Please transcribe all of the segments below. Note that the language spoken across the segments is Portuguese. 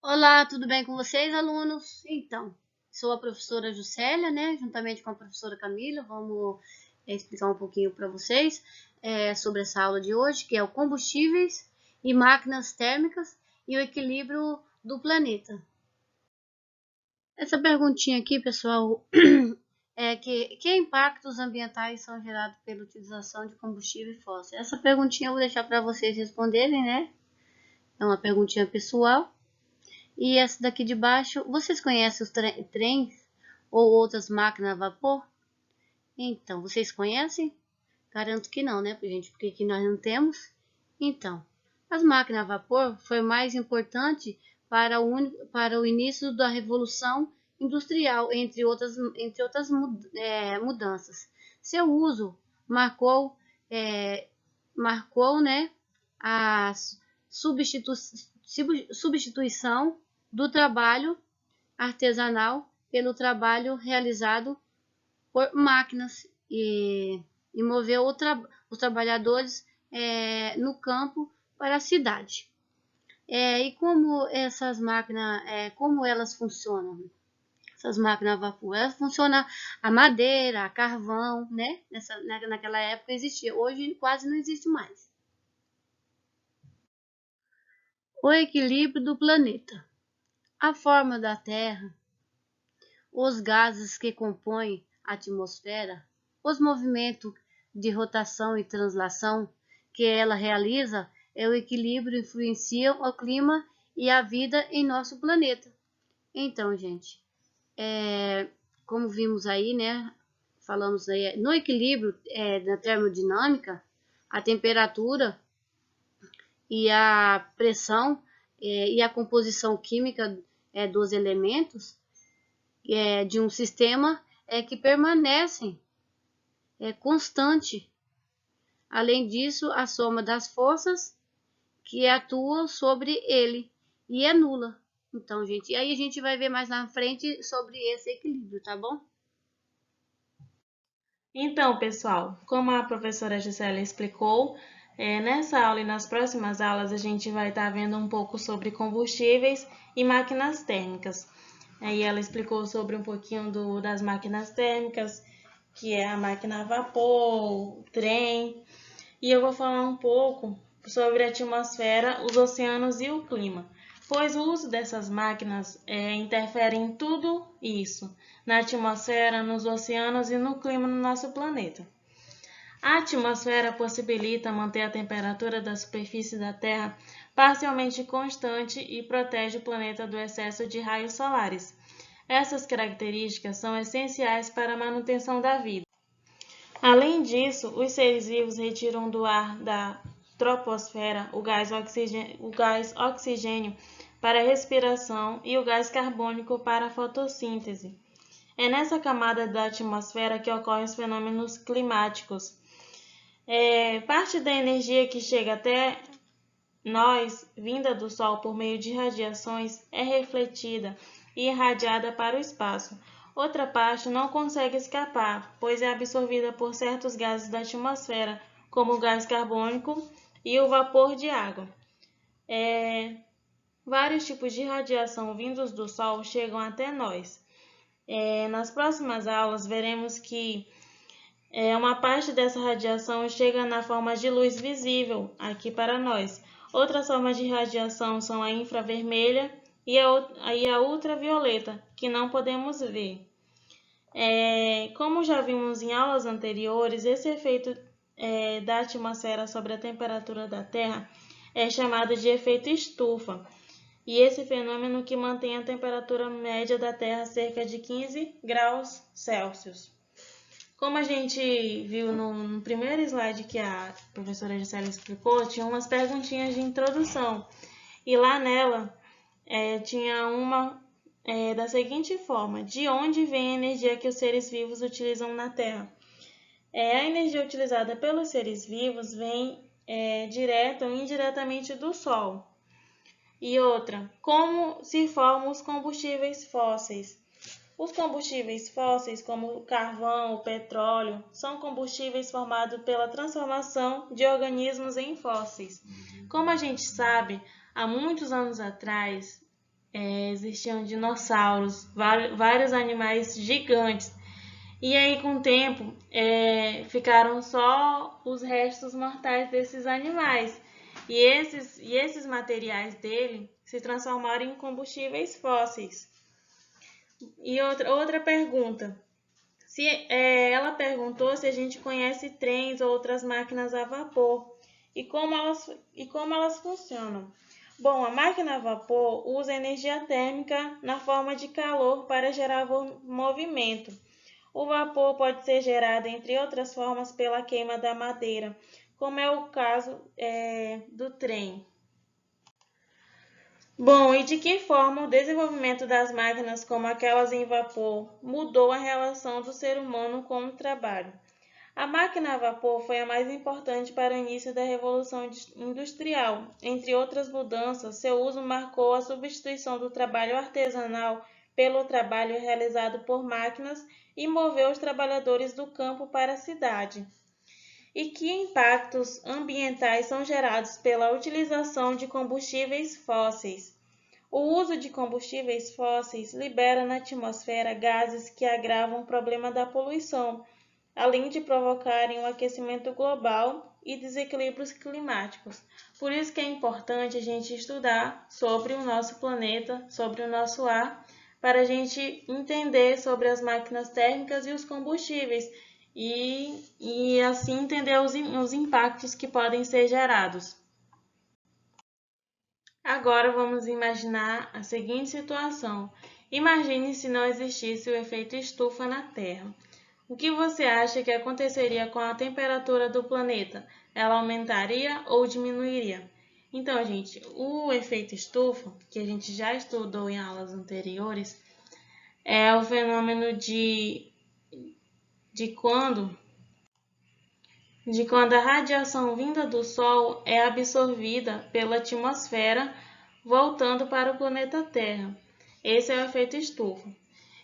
Olá, tudo bem com vocês, alunos? Então, sou a professora Juscelia, né? Juntamente com a professora Camila, vamos explicar um pouquinho para vocês sobre essa aula de hoje, que é o combustíveis e máquinas térmicas e o equilíbrio do planeta. Essa perguntinha aqui, pessoal, é que impactos ambientais são gerados pela utilização de combustível fóssil? Essa perguntinha eu vou deixar para vocês responderem, né? É uma perguntinha pessoal. E essa daqui de baixo, vocês conhecem os trens ou outras máquinas a vapor? Então, vocês conhecem? Garanto que não, né, gente? Porque aqui nós não temos. Então, as máquinas a vapor foi mais importante para o início da Revolução Industrial, entre outras mudanças. Seu uso marcou, é, marcou, né, a substituição do trabalho artesanal pelo trabalho realizado por máquinas e moveu os trabalhadores no campo para a cidade. E como essas máquinas, como elas funcionam? Essas máquinas a vapor, elas funcionam a madeira, a carvão, né? Naquela época existia, hoje quase não existe mais. O equilíbrio do planeta. A forma da Terra, os gases que compõem a atmosfera, os movimentos de rotação e translação que ela realiza é o equilíbrio influenciam o clima e a vida em nosso planeta. Então, gente, como vimos aí, né? Falamos aí, no equilíbrio da termodinâmica, a temperatura e a pressão e a composição química dos elementos de um sistema que permanecem constante. Além disso, a soma das forças que atuam sobre ele e é nula. Então, gente, e aí a gente vai ver mais na frente sobre esse equilíbrio, tá bom? Então, pessoal, como a professora Gisela explicou, nessa aula e nas próximas aulas a gente vai estar vendo um pouco sobre combustíveis e máquinas térmicas. Aí ela explicou sobre um pouquinho das máquinas térmicas, que é a máquina a vapor, o trem, e eu vou falar um pouco sobre a atmosfera, os oceanos e o clima, pois o uso dessas máquinas interfere em tudo isso, na atmosfera, nos oceanos e no clima no nosso planeta. A atmosfera possibilita manter a temperatura da superfície da Terra parcialmente constante e protege o planeta do excesso de raios solares. Essas características são essenciais para a manutenção da vida. Além disso, os seres vivos retiram do ar da troposfera o gás oxigênio para a respiração e o gás carbônico para a fotossíntese. É nessa camada da atmosfera que ocorrem os fenômenos climáticos. Parte da energia que chega até nós, vinda do Sol por meio de radiações, é refletida e irradiada para o espaço. Outra parte não consegue escapar, pois é absorvida por certos gases da atmosfera, como o gás carbônico e o vapor de água. Vários tipos de radiação vindos do Sol chegam até nós. Nas próximas aulas, veremos que uma parte dessa radiação chega na forma de luz visível aqui para nós. Outras formas de radiação são a infravermelha e a ultravioleta, que não podemos ver. Como já vimos em aulas anteriores, esse efeito da atmosfera sobre a temperatura da Terra é chamado de efeito estufa. E esse fenômeno que mantém a temperatura média da Terra cerca de 15 graus Celsius. Como a gente viu no primeiro slide que a professora Gisela explicou, tinha umas perguntinhas de introdução. E lá nela tinha uma da seguinte forma: de onde vem a energia que os seres vivos utilizam na Terra? A energia utilizada pelos seres vivos vem direta ou indiretamente do Sol. E outra, como se formam os combustíveis fósseis? Os combustíveis fósseis, como o carvão, o petróleo, são combustíveis formados pela transformação de organismos em fósseis. Como a gente sabe, há muitos anos atrás, existiam dinossauros, vários animais gigantes. E aí, com o tempo, ficaram só os restos mortais desses animais. E esses materiais dele se transformaram em combustíveis fósseis. E outra pergunta. Ela perguntou se a gente conhece trens ou outras máquinas a vapor e como elas funcionam. Bom, a máquina a vapor usa energia térmica na forma de calor para gerar movimento. O vapor pode ser gerado, entre outras formas, pela queima da madeira, como é o caso do trem. Bom, e de que forma o desenvolvimento das máquinas como aquelas em vapor mudou a relação do ser humano com o trabalho? A máquina a vapor foi a mais importante para o início da Revolução Industrial. Entre outras mudanças, seu uso marcou a substituição do trabalho artesanal pelo trabalho realizado por máquinas e moveu os trabalhadores do campo para a cidade. E que impactos ambientais são gerados pela utilização de combustíveis fósseis? O uso de combustíveis fósseis libera na atmosfera gases que agravam o problema da poluição, além de provocarem um aquecimento global e desequilíbrios climáticos. Por isso que é importante a gente estudar sobre o nosso planeta, sobre o nosso ar, para a gente entender sobre as máquinas térmicas e os combustíveis e assim entender os impactos que podem ser gerados. Agora vamos imaginar a seguinte situação. Imagine se não existisse o efeito estufa na Terra. O que você acha que aconteceria com a temperatura do planeta? Ela aumentaria ou diminuiria? Então, gente, o efeito estufa, que a gente já estudou em aulas anteriores, é o fenômeno de quando a radiação vinda do Sol é absorvida pela atmosfera, voltando para o planeta Terra. Esse é o efeito estufa.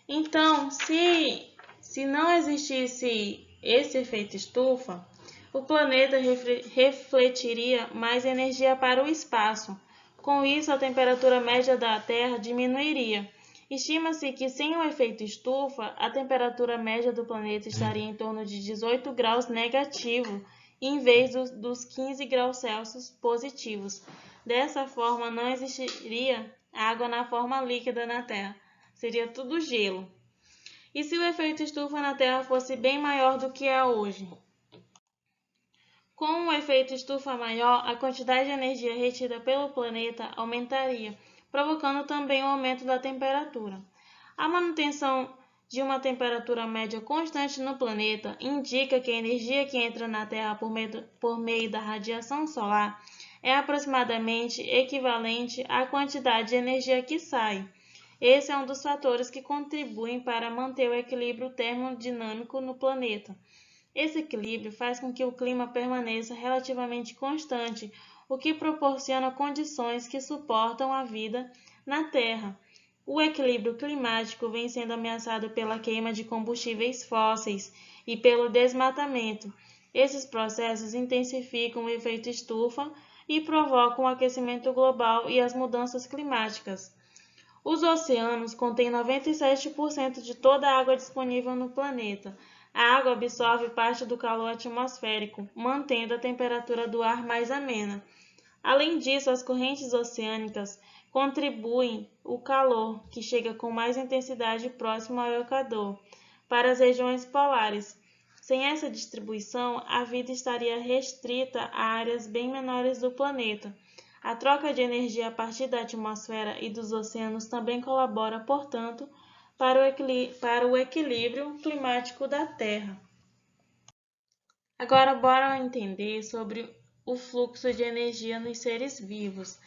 Então, se não existisse esse efeito estufa, o planeta refletiria mais energia para o espaço. Com isso, a temperatura média da Terra diminuiria. Estima-se que sem o efeito estufa, a temperatura média do planeta estaria em torno de 18 graus negativo, em vez dos 15 graus Celsius positivos. Dessa forma, não existiria água na forma líquida na Terra. Seria tudo gelo. E se o efeito estufa na Terra fosse bem maior do que é hoje? Com um efeito estufa maior, a quantidade de energia retida pelo planeta aumentaria, provocando também o aumento da temperatura. A manutenção de uma temperatura média constante no planeta indica que a energia que entra na Terra por meio da radiação solar é aproximadamente equivalente à quantidade de energia que sai. Esse é um dos fatores que contribuem para manter o equilíbrio termodinâmico no planeta. Esse equilíbrio faz com que o clima permaneça relativamente constante, o que proporciona condições que suportam a vida na Terra. O equilíbrio climático vem sendo ameaçado pela queima de combustíveis fósseis e pelo desmatamento. Esses processos intensificam o efeito estufa e provocam o aquecimento global e as mudanças climáticas. Os oceanos contêm 97% de toda a água disponível no planeta. A água absorve parte do calor atmosférico, mantendo a temperatura do ar mais amena. Além disso, as correntes oceânicas contribuem o calor, que chega com mais intensidade próximo ao Equador, para as regiões polares. Sem essa distribuição, a vida estaria restrita a áreas bem menores do planeta. A troca de energia a partir da atmosfera e dos oceanos também colabora, portanto, para o equilíbrio climático da Terra. Agora, bora entender sobre o fluxo de energia nos seres vivos.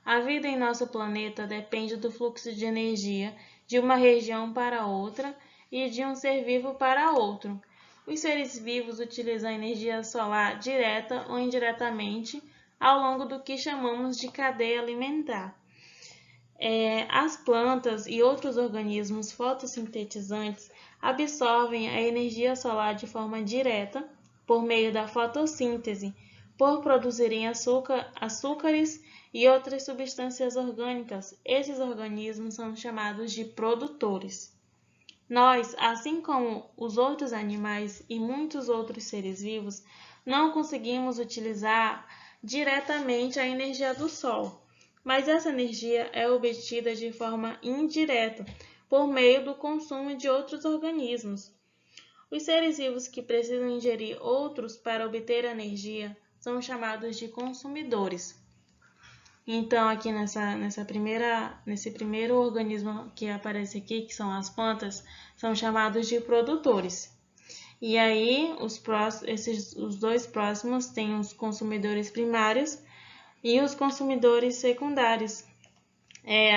A vida em nosso planeta depende do fluxo de energia de uma região para outra e de um ser vivo para outro. Os seres vivos utilizam energia solar direta ou indiretamente ao longo do que chamamos de cadeia alimentar. As plantas e outros organismos fotossintetizantes absorvem a energia solar de forma direta por meio da fotossíntese, por produzirem açúcares e outras substâncias orgânicas. Esses organismos são chamados de produtores. Nós, assim como os outros animais e muitos outros seres vivos, não conseguimos utilizar diretamente a energia do Sol, mas essa energia é obtida de forma indireta, por meio do consumo de outros organismos. Os seres vivos que precisam ingerir outros para obter energia são chamados de consumidores. Então, aqui nesse primeiro organismo que aparece aqui, que são as plantas, são chamados de produtores. E aí, os dois próximos têm os consumidores primários e os consumidores secundários.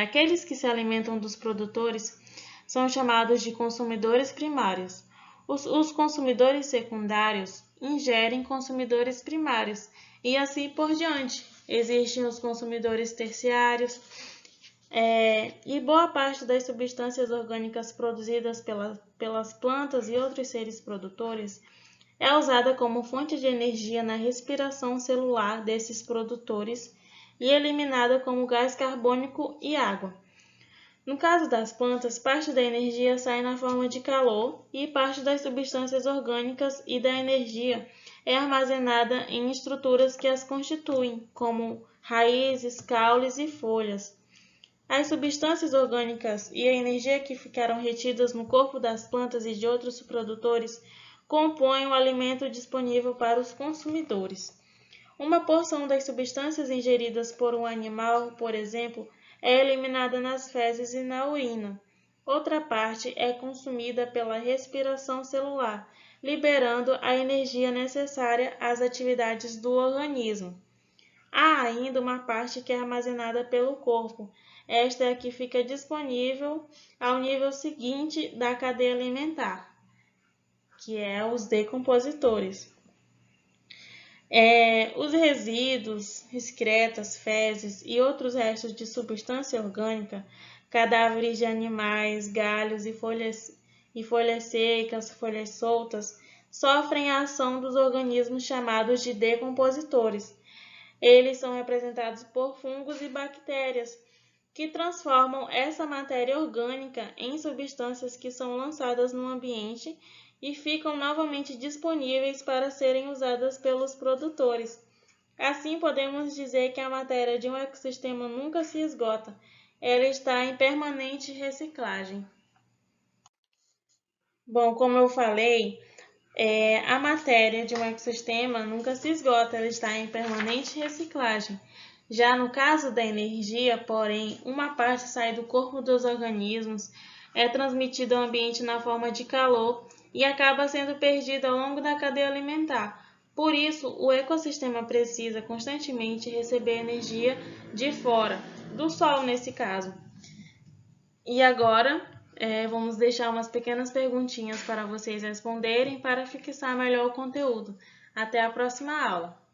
Aqueles que se alimentam dos produtores são chamados de consumidores primários. Os consumidores secundários ingerem consumidores primários e assim por diante. Existem os consumidores terciários e boa parte das substâncias orgânicas produzidas pelas plantas e outros seres produtores é usada como fonte de energia na respiração celular desses produtores e eliminada como gás carbônico e água. No caso das plantas, parte da energia sai na forma de calor e parte das substâncias orgânicas e da energia é armazenada em estruturas que as constituem, como raízes, caules e folhas. As substâncias orgânicas e a energia que ficaram retidas no corpo das plantas e de outros produtores compõem o alimento disponível para os consumidores. Uma porção das substâncias ingeridas por um animal, por exemplo, é eliminada nas fezes e na urina. Outra parte é consumida pela respiração celular, liberando a energia necessária às atividades do organismo. Há ainda uma parte que é armazenada pelo corpo. Esta é a que fica disponível ao nível seguinte da cadeia alimentar, que é os decompositores. Os resíduos, excretas, fezes e outros restos de substância orgânica, cadáveres de animais, galhos e folhas secas, folhas soltas, sofrem a ação dos organismos chamados de decompositores. Eles são representados por fungos e bactérias, que transformam essa matéria orgânica em substâncias que são lançadas no ambiente e ficam novamente disponíveis para serem usadas pelos produtores. Assim, podemos dizer que a matéria de um ecossistema nunca se esgota, ela está em permanente reciclagem. Bom, como eu falei, a matéria de um ecossistema nunca se esgota, ela está em permanente reciclagem. Já no caso da energia, porém, uma parte sai do corpo dos organismos, é transmitida ao ambiente na forma de calor e acaba sendo perdida ao longo da cadeia alimentar. Por isso, o ecossistema precisa constantemente receber energia de fora, do Sol nesse caso. E agora, vamos deixar umas pequenas perguntinhas para vocês responderem para fixar melhor o conteúdo. Até a próxima aula!